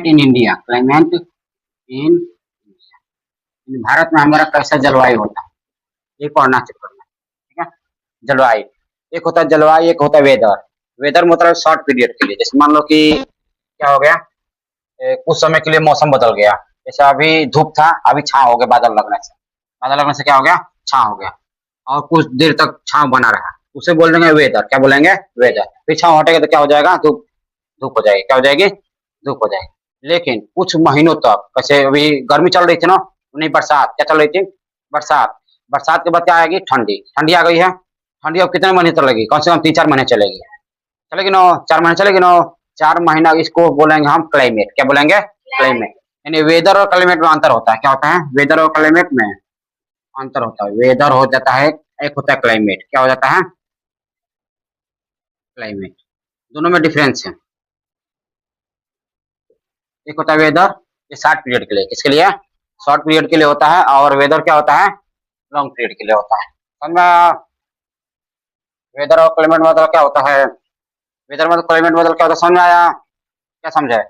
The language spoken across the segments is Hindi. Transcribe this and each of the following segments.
Climate in India, climate in Bharat में हमारा कैसा जलवायु होता है, ये पढ़ना चाहिए पढ़ना। ठीक है, जलवायु एक होता है जलवायु, एक होता है वेदर। वेदर मतलब शॉर्ट पीरियड के लिए, जैसे मान लो कि क्या हो गया, कुछ समय के लिए मौसम बदल गया। जैसे अभी धूप था, अभी छांव हो गया, बादल लगने से क्या हो गया, छांव हो गया। और कुछ देर तक छांव बना रहा, उसे बोल देंगे वेदर। क्या बोलेंगे, वेदर। फिर छांव हटेगा तो क्या हो जाएगा, धूप। धूप हो जाएगी, क्या हो जाएगी, धूप हो जाएगी। लेकिन कुछ महीनों तक, जैसे अभी गर्मी चल रही थी ना, नहीं बरसात, क्या चल रही थी, बरसात। बरसात के बाद क्या आएगी, ठंडी। ठंडी आ गई है, ठंडी अब कितने महीने चलेगी, कम से कम 3-4 महीने चलेगी। चलेगी ना, 4 महीने चलेगी ना, 4 महीना। इसको बोलेंगे हम क्लाइमेट। क्या बोलेंगे, क्लाइमेट। यानी वेदर और क्लाइमेट में अंतर होता है। क्या होता है, वेदर और क्लाइमेट में अंतर होता है। वेदर हो जाता है, एक होता है क्लाइमेट। क्या हो जाता है, क्लाइमेट। दोनों में डिफरेंस है। एक होता है वेदर, ये शॉर्ट पीरियड के लिए, किसके लिए, शॉर्ट पीरियड के लिए होता है। और वेदर क्या होता है, लॉन्ग पीरियड के लिए होता है। समझ में, वेदर और क्लाइमेट मतलब क्या होता है, वेदर मतलब क्लाइमेट मतलब क्या होता है, समझ में आया, क्या समझे।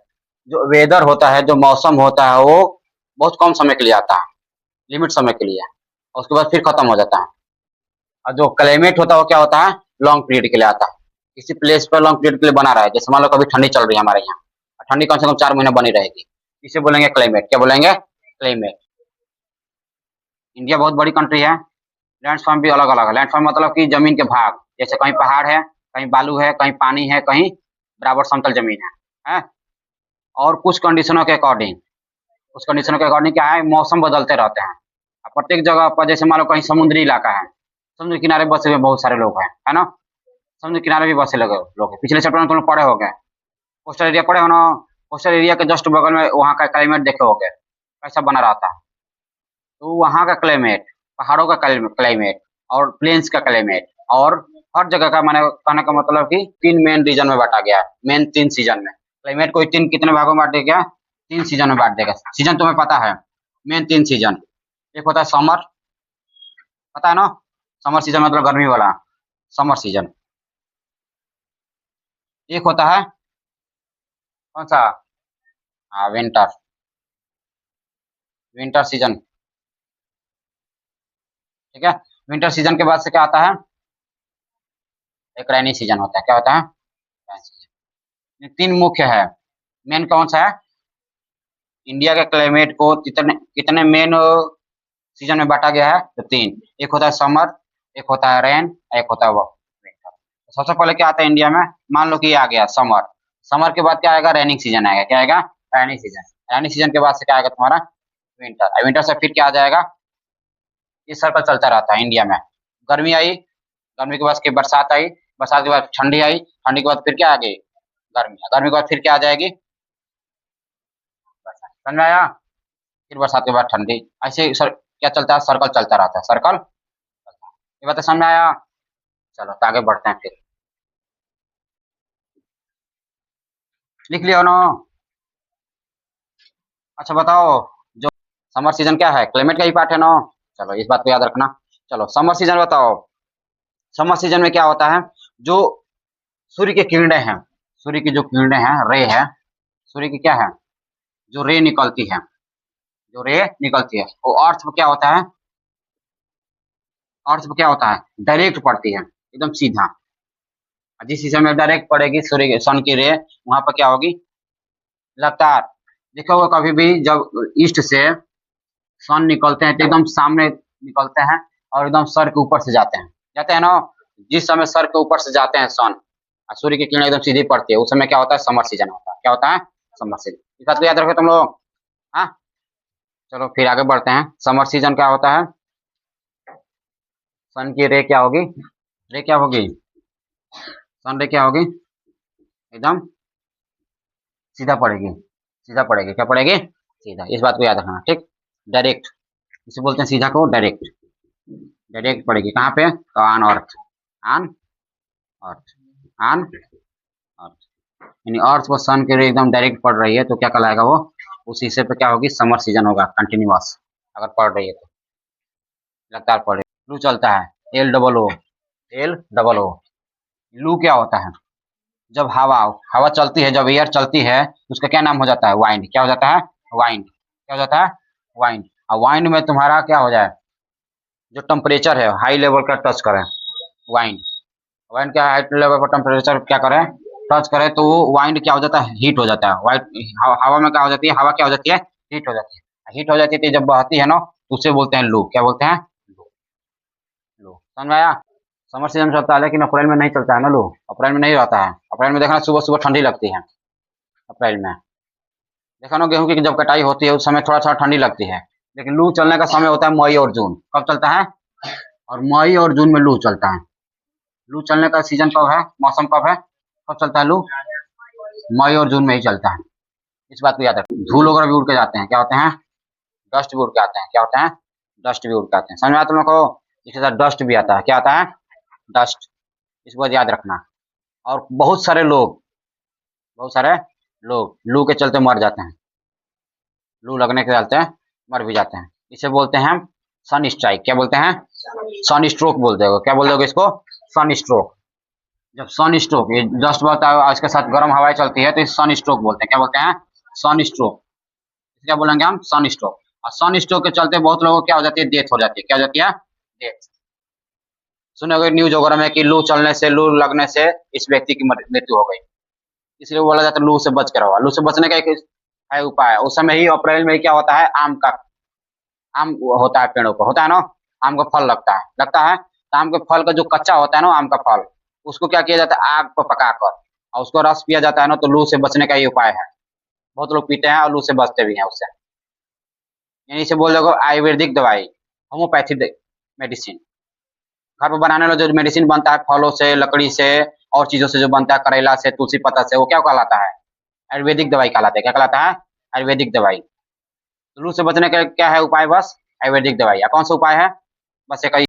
जो वेदर होता है, जो मौसम होता है, वो बहुत कम समय के लिए आता है, लिमिट समय के लिए, और उसके बाद फिर खत्म हो जाता है। और जो क्लाइमेट होता है वो क्या होता है, लॉन्ग पीरियड के लिए आता है। किसी प्लेस पर लॉन्ग पीरियड के लिए बना रहा है। जैसे मान लो कभी ठंडी चल रही है हमारे यहाँ, ठंडी कम से कम 4 महीने बनी रहेगी, इसे बोलेंगे क्लाइमेट। क्या बोलेंगे, क्लाइमेट। इंडिया बहुत बड़ी कंट्री है, लैंडफॉर्म भी अलग अलग है। लैंडफॉर्म मतलब कि जमीन के भाग, जैसे कहीं पहाड़ है, कहीं बालू है, कहीं पानी है, कहीं बराबर समतल जमीन है? और कुछ कंडीशनों के अकॉर्डिंग, उस कंडीशनों के अकॉर्डिंग क्या है, मौसम बदलते रहते हैं। अब प्रत्येक जगह पर, जैसे मान लो कहीं समुद्री इलाका है, समुद्र किनारे बसे हुए बहुत सारे लोग हैं, है ना। समुद्र किनारे भी बसे लगे लोग हैं। पिछले चैप्टर में तुम लोग पढ़े हो गए, कोस्टल एरिया पढ़े हो ना। कोस्टल एरिया के जस्ट बगल में वहाँ का क्लाइमेट देखे हो गए, कैसा बना रहता है। तो वहाँ का क्लाइमेट, पहाड़ों का क्लाइमेट, और प्लेन्स का क्लाइमेट, और हर जगह का, मैंने कहने का मतलब कि 3 मेन रीजन में बांटा गया है। मेन 3 सीजन में क्लाइमेट को तीन कितने भागों में बांट दिया गया, 3 सीजन में बांट देगा। सीजन तुम्हें पता है, मेन 3 सीजन। एक होता है समर, पता है ना, समर सीजन मतलब गर्मी वाला, समर सीजन। एक होता है कौन सा, हाँ विंटर, विंटर सीजन। ठीक है, विंटर सीजन के बाद से क्या आता है, एक रेनी सीजन होता है। क्या होता है, रेनी सीजन। 3 मुख्य है। मेन कौन सा है, इंडिया के क्लाइमेट को कितने कितने मेन सीजन में बांटा गया है, तो 3। एक होता है समर, एक होता है रेन, एक होता है वो विंटर। तो सबसे पहले क्या आता है इंडिया में, मान लो कि ये आ गया समर। समर के बाद क्या आएगा, रेनिंग सीजन आएगा। क्या आएगा, रेनी सीजन। रेनी सीजन के बाद से क्या आएगा तुम्हारा, विंटर। विंटर से फिर क्या आ जाएगा, ये सर्कल चलता रहता है इंडिया में। गर्मी आई, गर्मी के बाद के बरसात आई, बरसात के बाद ठंडी आई, ठंडी के बाद फिर क्या आ गई, गर्मी। गर्मी के बाद फिर क्या आ जाएगी, बरसात। समझ में आया, फिर बरसात के बाद ठंडी। ऐसे क्या चलता है, सर्कल चलता रहता है, सर्कल। ये बात समझ में आया। चलो तो आगे बढ़ते हैं फिर। लिख लिया ना। अच्छा बताओ, जो समर सीजन क्या है, क्लाइमेट का ही पार्ट है ना। चलो इस बात को याद रखना। चलो समर सीजन बताओ। समर सीजन में क्या होता है, जो सूर्य की किरणें हैं, सूर्य की जो किरणें हैं, रे है, सूर्य की क्या है, जो रे निकलती है, जो रे निकलती है, वो अर्थ पे क्या होता है, अर्थ पे क्या होता है, डायरेक्ट पड़ती है, एकदम सीधा। जिस हिस्से में डायरेक्ट पड़ेगी सूर्य के सन की रे, वहां पर क्या होगी, लगातार। देखो वो कभी भी जब ईस्ट से सन निकलते हैं तो एकदम सामने निकलते हैं, और एकदम सर के ऊपर से जाते हैं ना। जिस समय सर के ऊपर से जाते हैं सन, और सूर्य की किरण एकदम सीधी पड़ती है, उस समय क्या होता है, समर सीजन होता है। क्या होता है, समर सीजन। इस बात को याद रखो तुम लोग। हाँ, चलो फिर आगे बढ़ते हैं। समर सीजन क्या होता है, सन की रे क्या होगी, रे क्या होगी, सन रे क्या होगी, एकदम सीधा पड़ेगी, सीधा पड़ेगी। क्या पड़ेगी, सीधा। इस बात को याद रखना, ठीक। डायरेक्ट, इसे बोलते हैं सीधा को डायरेक्ट। डायरेक्ट पड़ेगी कहाँ पे, तो on earth, on earth, on earth. यानी अर्थ पर सन की रे एकदम डायरेक्ट पड़ रही है तो क्या कहलाएगा वो, उस हिस्से पे क्या होगी, समर सीजन होगा, कंटिन्यूअस अगर पड़ रही है तो, लगातार पड़े। लू चलता है, L double O, L double O. लू क्या होता है, जब हवा हवा चलती है, जब एयर चलती है तो उसका क्या नाम हो जाता है? वाइंड। क्या हो जाता है? वाइंड। क्या हो जाता है? वाइंड। और वाइंड में तुम्हारा क्या हो जाए, जो टेम्परेचर है हाई लेवल का टच करें, वाइंड। वाइंड क्या हाई लेवल पर टेम्परेचर क्या करें, टच करें, तो वो वाइंड क्या हो जाता है? हीट हो जाता है। वाइट हवा में क्या हो जाती है? हवा क्या हो जाती है? हीट हो जाती है। हीट हो जाती है तो जब बहती है ना तो उसे बोलते हैं लू। क्या बोलते हैं? लू। लू समझ में आया? समर सीजन में चलता है लेकिन अप्रैल में नहीं चलता है ना लू। अप्रैल में नहीं रहता है। अप्रैल में देखना सुबह सुबह ठंडी लगती है। अप्रैल में देखा ना, गेहूं की जब कटाई होती है उस समय थोड़ा थोड़ा ठंडी लगती है। लेकिन लू चलने का समय होता है मई और जून। कब चलता है? और मई और जून में लू चलता है। लू चलने का सीजन कब है, मौसम कब है, कब चलता है लू? मई और जून में ही चलता है। इस बात को याद रखें। धूल वगैरह भी उड़ के जाते हैं, क्या होते हैं? डस्ट भी उड़ के आते हैं। क्या होते हैं? डस्ट भी उड़ के आते हैं। समझ में आता तुम लोग को? इसके साथ डस्ट भी आता है। क्या आता है? डस्ट। इस बात याद रखना। और बहुत सारे लोग लू के चलते मर जाते हैं। लू लगने के चलते मर भी जाते हैं। इसे बोलते हैं सन स्ट्राइक। क्या बोलते हैं? सन स्ट्रोक बोलते हो। क्या बोल दोगे इसको? Sunstroke. जब सन स्ट्रोक, ये डस्ट बढ़ता है और इसके साथ गर्म हवाएं चलती है तो इसे सन स्ट्रोक बोलते हैं। क्या बोलते हैं? Sunstroke. क्या बोलेंगे हम? Sunstroke. और सन स्ट्रोक के चलते बहुत लोगों को क्या हो जाती है? डेथ हो जाती है। क्या हो जाती है? डेथ। सुने होगे न्यूज वगैरह में कि लू चलने से, लू लगने से इस व्यक्ति की मृत्यु हो गई। इसलिए बोला जाता है लू से बच कर रहो। लू से बचने का एक है उपाय। उस समय ही अप्रैल में ही क्या होता है? आम होता है, पेड़ों पर होता है ना, आम का फल लगता है तो आम के फल का जो कच्चा होता है ना, आम का फल, उसको क्या किया जाता है? आग पर पकाकर और उसको रस पिया जाता है ना, तो लू से बचने का ये उपाय है। बहुत लोग पीते हैं और लू से बचते भी हैं उससे। यानी इसे बोल दोगे आयुर्वेदिक दवाई, होम्योपैथी मेडिसिन। घर पर बनाने वाला जो मेडिसिन बनता है फलों से, लकड़ी से और चीजों से जो बनता है, करेला से, तुलसी पत्ता से, वो क्या कहलाता है? आयुर्वेदिक दवाई कहलाता है। क्या कहलाता है? आयुर्वेदिक दवाई। तो लू से बचने का क्या है उपाय? बस आयुर्वेदिक दवाई। या कौन सा उपाय है? बस एक